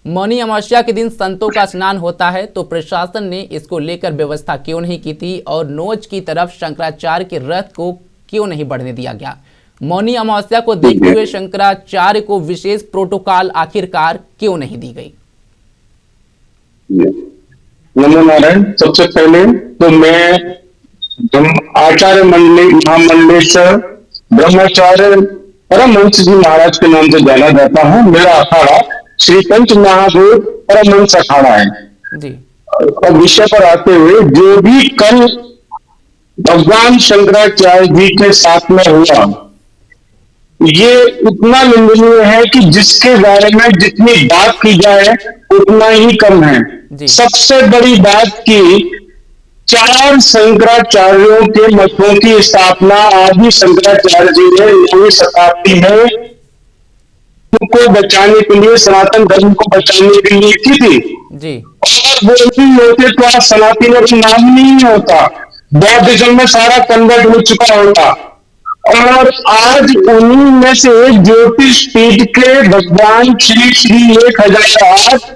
मौनी अमावस्या के दिन संतों का स्नान होता है, तो प्रशासन ने इसको लेकर व्यवस्था क्यों नहीं की थी और नोच की तरफ शंकराचार्य के रथ को क्यों नहीं बढ़ने दिया गया? मौनी अमावस्या को देखते हुए शंकराचार्य को विशेष प्रोटोकॉल आखिरकार क्यों नहीं दी गई? नमो नारायण। सबसे पहले तो मैं आचार्य मंडली महामंडलेश्वर ब्रह्मचार्य परमहंस जी महाराज के नाम से जाना जाता हूँ। मेरा अखाड़ा श्री पंच महाभूत परमहंस अखाड़ा है जी। और विषय पर आते हुए, जो भी कल भगवान शंकराचार्य जी के साथ में हुआ, ये उतना निंदनीय है कि जिसके बारे में जितनी बात की जाए उतना ही कम है। सबसे बड़ी बात की 4 शंकराचार्यों के मठों की स्थापना आदि शंकराचार्य जी ने 9वीं शताब्दी में को बचाने के लिए, सनातन धर्म को बचाने के लिए की थी जी। और वो नहीं होते तो आज सनातन का नाम नहीं होता, बौद्धिज्म में सारा कन्वर्ट हो चुका होता। और आज उन्हीं में से ज्योतिष पीठ के भगवान श्री श्री 1008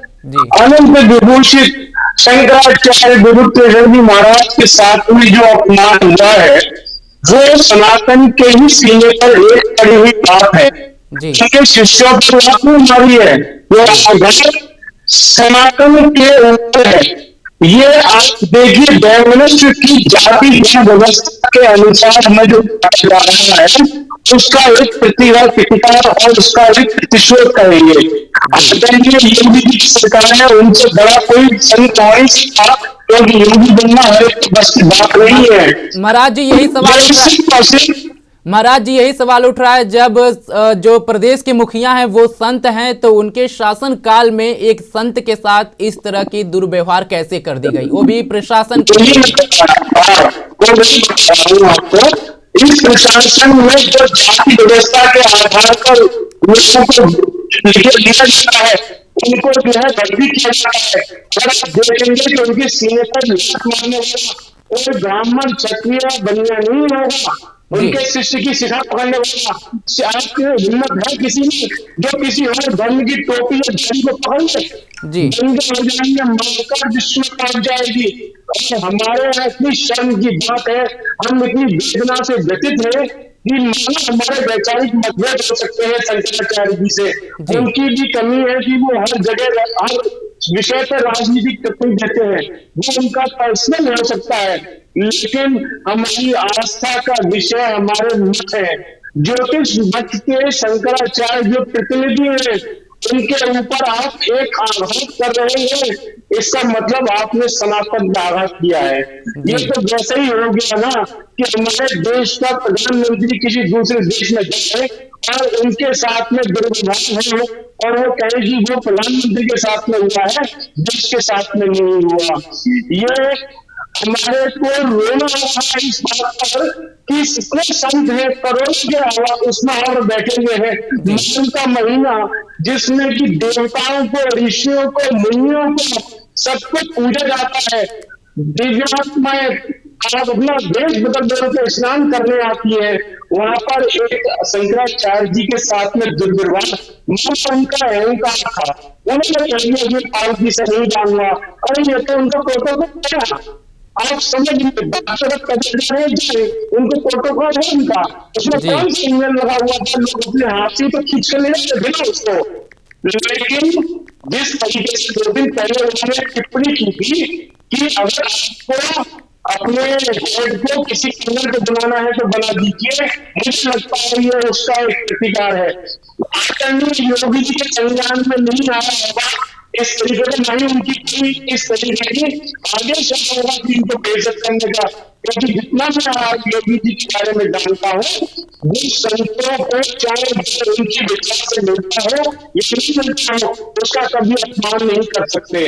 अनंत विभूषित शंकराचार्य विभूतेश्वर जी महाराज के साथ में जो अपमान हुआ है, वो सनातन के ही सीने पर एक पड़ी हुई बात है। उनके शिष्यों पर लाखों मारी है, वो सनातन के ऊपर है। ये आप देखिए, वैमनस्य की जाति व्यवस्था के अनुसार हमें जो जा रहा है, उसका एक प्रतिकार और उसका एक प्रतिशोध करेंगे। योगी जी की सरकार है, उनसे बड़ा कोई संत हो नहीं सकता, क्योंकि योगी बनना हर एक बस की बात नहीं है। महाराज जी यही सवाल उठ रहा है, जब जो प्रदेश के मुखिया हैं वो संत हैं, तो उनके शासन काल में एक संत के साथ इस तरह की दुर्व्यवहार कैसे कर दी गई, वो भी प्रशासन इस प्रशासन में जो जाति व्यवस्था के आधार पर लोगों को लिया जाता है, उनको जो है बंदी किया जाता है। अगर आप देखेंगे तो उनके सीने पर लात मारने वाला कोई ब्राह्मण क्षत्रिय बनिया नहीं होगा, उनके शिष्य की शिखा पकड़ने वाला आपकी हिम्मत है किसी में जो किसी और धर्म की टोपी या धर्म को पकड़ ले? दंगे हो जाएंगे, मारकर विश्व काट जाएगी। और हमारे इतनी शर्म की बात है, हम इतनी वेदना से व्यथित है कि हमारे वैचारिक मतभेद हो सकते हैं शंकराचार्य जी से। उनकी भी कमी है कि वो हर जगह हर विषय पर राजनीतिक टिप्पणी देते हैं, वो उनका पर्सनल हो सकता है, लेकिन हमारी आस्था का विषय हमारे मठ है। ज्योतिष मठ के शंकराचार्य जो प्रतिनिधि हैं, उनके ऊपर आप एक आघात कर रहे हैं, इसका मतलब आपने सनातन का आघात किया है। ये तो वैसे ही हो गया ना कि हमारे देश का प्रधानमंत्री किसी दूसरे देश में जाए और उनके साथ में दुर्व्यवहार हो और वो कहे कि वो प्रधानमंत्री के साथ में हुआ है, देश के साथ में नहीं हुआ। ये हमारे को रोना है इस बात पर कि इतने संत है, करोड़ के अलावा उसमें और बैठे हुए हैं। माघ का महीना जिसमें कि देवताओं को, ऋषियों को, मुनियों को सबको पूजा जाता है, दिव्यात्माएं आप अपना देश बदल बदल के स्नान करने आती है, वहां पर एक शंकराचार्य जी के साथ में दुर्व्यवहार उनका अहंकार था। उन्होंने पालकी से नहीं जानना, अरे ये तो उनका प्रोटोकॉल, आप समझ उनको प्रोटोकॉल है उनका, उसमें कौन सा ईमेल लगा हुआ था, लोग अपने हाथ से तो खींच कर ले जाते थे उसको। लेकिन जिस तरीके से 2 दिन पहले उन्होंने टिप्पणी की थी कि अगर आपको अपने बोर्ड को किसी कलर को बनाना है तो बना दीजिए, मुझे लगता है ये उसका एक प्रतिकार है। योगी जी के संज्ञान में नहीं आया होगा इस तरीके से, नहीं उनकी कोई इस तरीके की आगे से होगा कि इनको बेइज्जत करने का, क्योंकि जितना मैं योगी जी के बारे में जानता हूँ, वो संतों को चाहे उनकी विचार से मिलता हो या नहीं मिलता हो, उसका कभी अपमान नहीं कर सकते।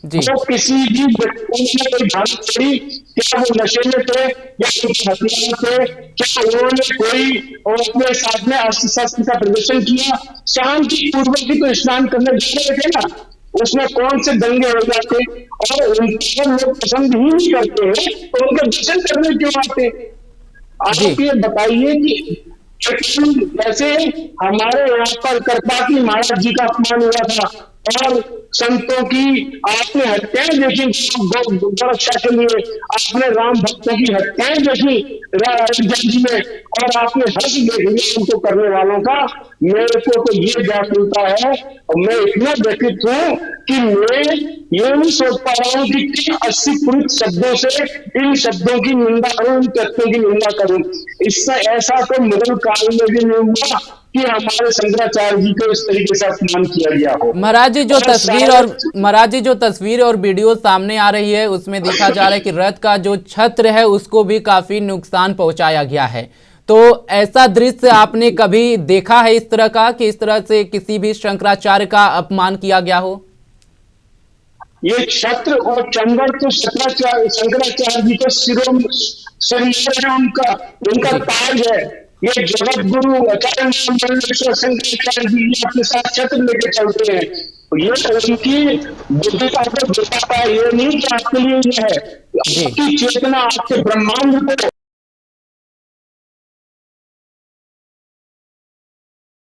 वो किसी भी व्यक्ति ने कोई धारणा छोड़ी, क्या वो नशे में थे या कुछ हथियार थे, क्या उन्होंने कोई अपने साथ में अस्त्र शस्त्र का प्रदर्शन किया, शांति पूर्वक ही तो स्नान करने जा रहे थे ना, उसमें कौन से दंगे हो जाते, और उनको लोग पसंद ही नहीं करते हैं तो उनके दर्शन करने क्यों आते? आप ये बताइए कि जैसे हमारे यहाँ पर करपाती महाराज जी का अपमान हुआ था और संतों की आपने हत्याएं देखी गौ रक्षा के लिए, आपने राम भक्तों की हत्याएं देखी अयोध्या में, और आपने हर्ष देख लिया उनको करने वालों का। मेरे को तो ये व्याकुलता है और मैं इतना व्यथित हूं कि मैं ये नहीं सोच पा रहा हूं कि किन 80 पुरुष शब्दों से इन शब्दों की निंदा करूं, इन तत्वों की निंदा करूं। इससे ऐसा तो मुगल काल में भी नहीं हुआ कि हमारे शंकराचार्य जी को इस तरीके से अपमान किया गया हो। महाराज जी जो और तस्वीर और महाराज जी जो तस्वीर और वीडियो सामने आ रही है उसमें देखा जा रहा है कि रथ का जो छत्र है उसको भी काफी नुकसान पहुंचाया गया है। तो ऐसा दृश्य आपने कभी देखा है इस तरह का कि इस तरह से किसी भी शंकराचार्य का अपमान किया गया हो? ये छत्र और चंबल तो शंकराचार्य जी के शरीर में उनका उनका ताज है। ये जगत गुरु आचार्य शंकराचार्य जी अपने साथ छत्र लेके चलते हैं। ये उनकी बुद्धिता को दिखाता है, ये नहीं कि आपके लिए ये है, जी आपकी चेतना आपके ब्रह्मांड को